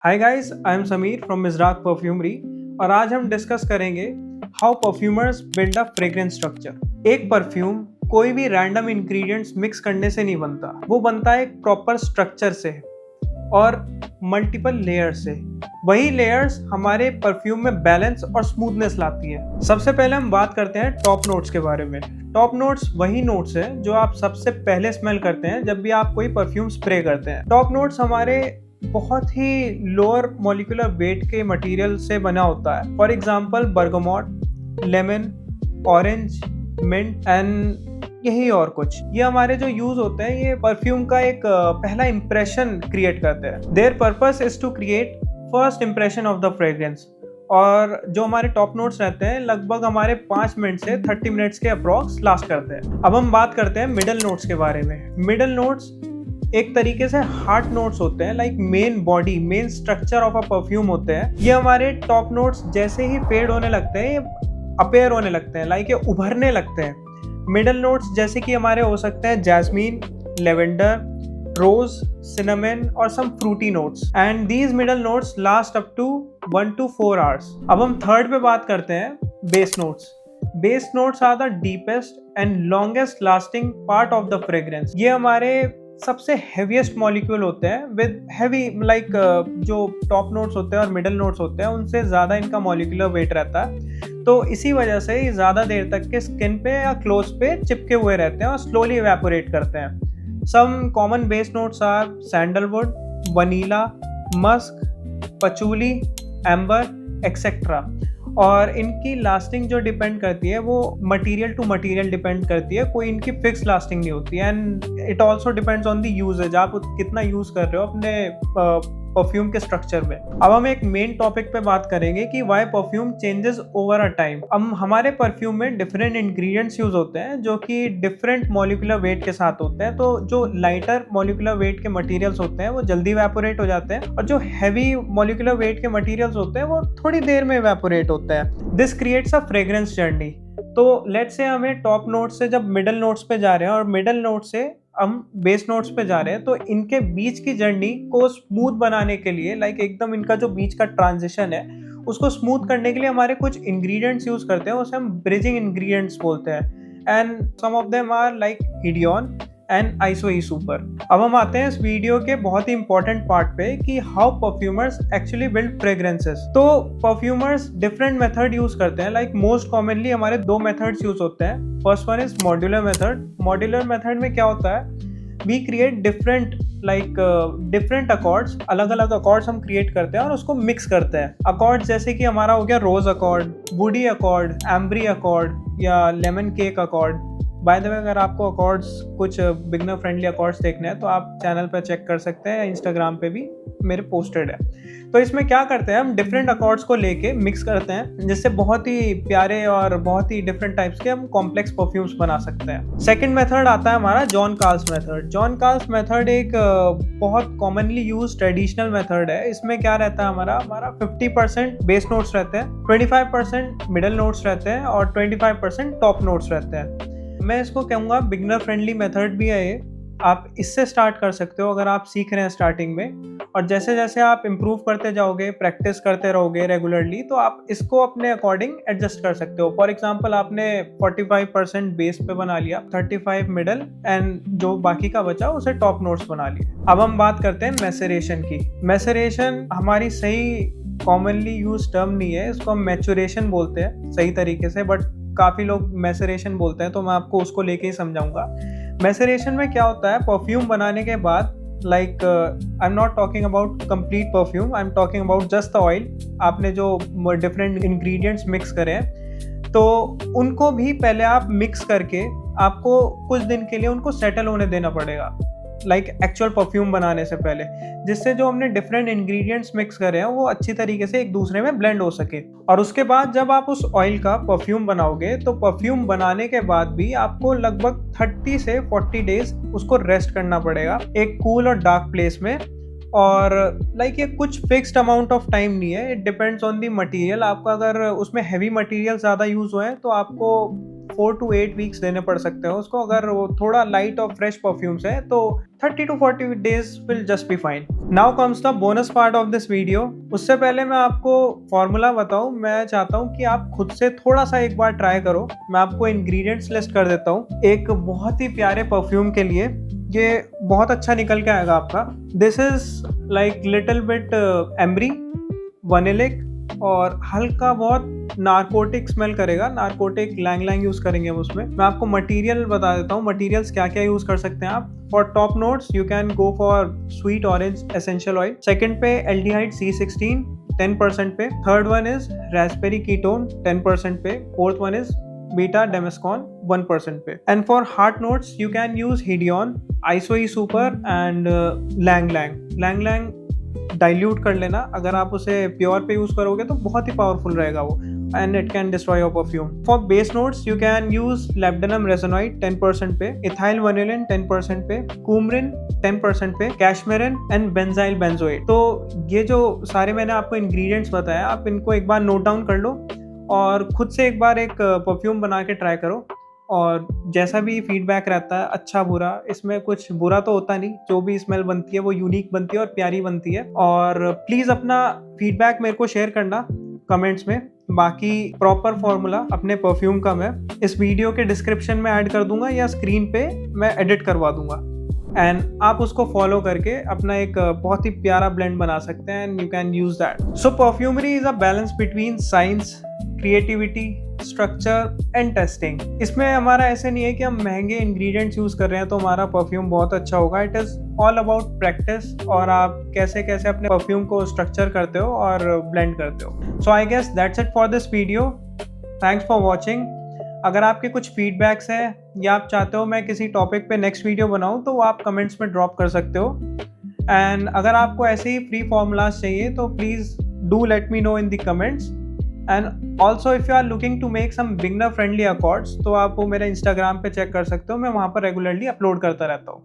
Hi guys, I am Sameer from Mizrak perfumery और आज हम डिस्कस करेंगे how perfumers build a fragrance structure. एक परफ्यूम कोई भी रैंडम इंग्रेडिएंट्स मिक्स करने से नहीं बनता, वो बनता है एक प्रॉपर स्ट्रक्चर से और मल्टीपल लेयर से। वही लेयर्स हमारे परफ्यूम में बैलेंस और स्मूथनेस लाती है। सबसे पहले हम बात करते हैं टॉप नोट्स के बारे में। टॉप नोट्स वही नोट्स हैं जो आप सबसे पहले स्मेल करते हैं जब भी आप कोई परफ्यूम स्प्रे करते हैं। टॉप नोट्स हमारे बहुत ही लोअर मॉलिक्यूलर वेट के मटेरियल से बना होता है। For example bergamot, lemon, orange, mint and यही और कुछ। ये हमारे जो यूज होते हैं ये परफ्यूम का एक पहला इंप्रेशन क्रिएट करते हैं। Their purpose is to create first impression of the fragrance. और जो हमारे टॉप नोट्स रहते हैं लगभग हमारे 5 मिनट से 30 मिनट्स के अप्रॉक्स लास्ट करते हैं। अब हम बात करते हैं मिडल नोट्स के बारे में। मिडल नोट्स एक तरीके से हार्ट नोट्स होते हैं, like main body, main structure of a perfume होते हैं। ये हमारे टॉप नोट्स जैसे ही फेड होने लगते हैं, अपेयर होने लगते हैं, लाइक ये उभरने लगते हैं। मिडल नोट्स जैसे कि हमारे हो सकते हैं जैस्मीन, लेवेंडर, रोज, सिनेमन और some fruity notes and these middle notes last up to 1 to 4 hours. अब हम थर्ड पे बात करते हैं base notes. Base notes are the deepest and longest lasting part of the fragrance. ये हमारे सबसे हेवीएस्ट मॉलिक्यूल होते हैं विद हेवी, लाइक जो टॉप नोट्स होते हैं और मिडल नोट्स होते हैं उनसे ज़्यादा इनका मॉलिक्यूलर वेट रहता है। तो इसी वजह से ये ज़्यादा देर तक के स्किन पे या क्लोज पे चिपके हुए रहते हैं और स्लोली इवेपोरेट करते हैं। Some common base notes are sandalwood, vanilla, musk, patchouli, amber etcetera. और इनकी लास्टिंग जो डिपेंड करती है वो मटेरियल टू मटेरियल डिपेंड करती है, कोई इनकी फिक्स लास्टिंग नहीं होती है। And it also depends on the usage, आप कितना यूज कर रहे हो अपने परफ्यूम के स्ट्रक्चर में। अब हम एक मेन टॉपिक पे बात करेंगे कि why perfume changes over a time. अब हमारे परफ्यूम में डिफरेंट इंग्रेडिएंट्स यूज होते हैं जो कि डिफरेंट मॉलिक्यूलर वेट के साथ होते हैं। तो जो लाइटर मॉलिक्यूलर वेट के मटेरियल्स होते हैं वो जल्दी इवेपोरेट हो जाते हैं और जो हैवी मॉलिक्यूलर वेट के मटेरियल्स होते हैं वो थोड़ी देर में इवेपोरेट होते हैं। This creates a fragrance journey. तो लेट्स से हमें टॉप नोट से जब मिडल नोट्स पे जा रहे हैं और मिडल नोट से हम बेस नोट्स पे जा रहे हैं, तो इनके बीच की जर्नी को स्मूथ बनाने के लिए, लाइक एकदम इनका जो बीच का ट्रांजिशन है उसको स्मूथ करने के लिए हमारे कुछ इंग्रेडिएंट्स यूज करते हैं, उसे हम ब्रिजिंग इंग्रेडिएंट्स बोलते हैं। And some of them are like Hedione and Iso Super. अब हम आते हैं इस वीडियो के बहुत ही इंपॉर्टेंट पार्ट पे कि how perfumers actually build fragrances. तो परफ्यूमर्स डिफरेंट मेथड यूज करते हैं, लाइक मोस्ट कॉमनली हमारे 2 मेथड्स यूज होते हैं। First one is modular method. Modular method में क्या होता है, we create different different accords, अलग अलग अकॉर्ड्स हम क्रिएट करते हैं और उसको मिक्स करते हैं। अकॉर्ड्स जैसे कि हमारा हो गया rose accord, woody accord, ambery accord या lemon cake accord. By the way, अगर आपको अकॉर्ड्स कुछ बिगनर फ्रेंडली अकॉर्ड्स देखने हैं तो आप चैनल पर चेक कर सकते हैं, इंस्टाग्राम पे भी मेरे पोस्टेड है। तो इसमें क्या करते हैं, हम डिफरेंट अकॉर्ड्स को लेके मिक्स करते हैं जिससे बहुत ही प्यारे और बहुत ही डिफरेंट टाइप्स के हम कॉम्प्लेक्स परफ्यूम्स बना सकते हैं। सेकंड मेथड आता है हमारा John Carl's method. John Carl's method एक बहुत कॉमनली यूज ट्रेडिशनल मेथड है। इसमें क्या रहता है, हमारा 50% बेस नोट्स रहते हैं, 25% मिडल नोट्स रहते हैं और 25% टॉप नोट्स रहते हैं। मैं इसको कहूँगा बिगनर फ्रेंडली मेथड भी है ये। आप इससे स्टार्ट कर सकते हो अगर आप सीख रहे हैं स्टार्टिंग में, और जैसे जैसे आप इम्प्रूव करते जाओगे, प्रैक्टिस करते रहोगे रेगुलरली, तो आप इसको अपने अकॉर्डिंग एडजस्ट कर सकते हो। फॉर एग्जांपल आपने 45% बेस पे बना लिया, 35 मिडल एंड जो बाकी का बचा उसे टॉप नोट्स बना लिया। अब हम बात करते हैं मैसेरेशन की। मैसेरेशन हमारी सही कॉमनली यूज टर्म नहीं है, इसको हम मैचुरेशन बोलते हैं सही तरीके से, बट काफ़ी लोग मैसेरेशन बोलते हैं, तो मैं आपको उसको लेके ही समझाऊंगा। मैसेरेशन में क्या होता है, परफ्यूम बनाने के बाद, like I am not talking about complete perfume, I am talking about just the oil. आपने जो डिफरेंट इंग्रेडिएंट्स मिक्स करे हैं तो उनको भी पहले आप मिक्स करके आपको कुछ दिन के लिए उनको सेटल होने देना पड़ेगा, लाइक एक्चुअल परफ्यूम बनाने से पहले, जिससे जो हमने डिफरेंट इंग्रेडिएंट्स मिक्स करे हैं वो अच्छी तरीके से एक दूसरे में ब्लेंड हो सके। और उसके बाद जब आप उस ऑयल का परफ्यूम बनाओगे तो परफ्यूम बनाने के बाद भी आपको लगभग 30 से 40 डेज उसको रेस्ट करना पड़ेगा एक कूल और डार्क प्लेस में। और लाइक ये कुछ फिक्स्ड अमाउंट ऑफ टाइम नहीं है, it depends on the material. आपका अगर उसमें हैवी मटेरियल ज़्यादा यूज़ हुए हैं तो आपको 4 to 8 वीक्स देने पड़ सकते हैं उसको। अगर वो थोड़ा लाइट और फ्रेश परफ्यूम्स है तो 30 to 40 days will just be fine. Now comes the bonus part of this video. उससे पहले मैं आपको फॉर्मूला बताऊं, मैं चाहता हूं कि आप खुद से थोड़ा सा एक बार ट्राई करो। मैं आपको इंग्रेडिएंट्स लिस्ट कर देता हूं। एक बहुत ही प्यारे परफ्यूम के लिए ये बहुत अच्छा निकल के आएगा आपका। This is like little bit ambery, vanillic और हल्का बहुत नारकोटिक स्मेल करेगा। नारकोटिक लैंग लैंग यूज करेंगे हम उसमें। मैं आपको मटेरियल बता देता हूँ, मटेरियल्स क्या क्या यूज कर सकते हैं आप। For top notes you can go for sweet orange essential oil. Second पे एल्डिहाइड C16 10% पे। Third one is raspberry ketone 10% पे। Fourth one is beta damascone 1% पे। And for heart notes you can use Hedione, Iso E Super and ylang ylang. Ylang ylang dilute कर लेना, अगर आप उसे pure पे यूज करोगे तो बहुत ही पावरफुल रहेगा वो, and it can destroy your perfume. For base notes you can use labdanum resinoid 10% पे, इथाइल वैनिलिन 10% पे, कूमरिन 10% पे, कैशमेरिन एंड बेंजाइल बेंजोएट। तो ये जो सारे मैंने आपको इंग्रेडिएंट्स बताया, आप इनको एक बार नोट डाउन कर लो और खुद से एक बार एक परफ्यूम बना के ट्राई करो। और जैसा भी फीडबैक रहता है, अच्छा बुरा, इसमें कुछ बुरा तो होता नहीं। जो भी स्मेल बनती है वो यूनिक बनती है और प्यारी बनती है। और प्लीज़ अपना फीडबैक मेरे को शेयर करना कमेंट्स में। बाकी प्रॉपर फॉर्मूला अपने परफ्यूम का मैं इस वीडियो के डिस्क्रिप्शन में ऐड कर दूंगा या स्क्रीन पे मैं एडिट करवा दूंगा, एंड आप उसको फॉलो करके अपना एक बहुत ही प्यारा ब्लेंड बना सकते हैं and you can use that. So perfumery is a balance between science, creativity, structure and testing. इसमें हमारा ऐसे नहीं है कि हम महंगे इंग्रेडिएंट्स यूज कर रहे हैं तो हमारा परफ्यूम बहुत अच्छा होगा। It is all about practice और आप कैसे कैसे अपने परफ्यूम को स्ट्रक्चर करते हो और ब्लेंड करते हो। So I guess that's it for this video. Thanks for watching. अगर आपके कुछ फीडबैक्स हैं या आप चाहते हो मैं किसी टॉपिक पे नेक्स्ट वीडियो बनाऊं तो आप कमेंट्स में ड्रॉप कर सकते हो। एंड अगर आपको ऐसे ही फ्री फॉर्मूलाज चाहिए तो please do let me know in the comments. And also if you are looking to make some beginner friendly accords तो आप वो मेरे इंस्टाग्राम पे चेक कर सकते हो, मैं वहाँ पर रेगुलरली अपलोड करता रहता हूँ।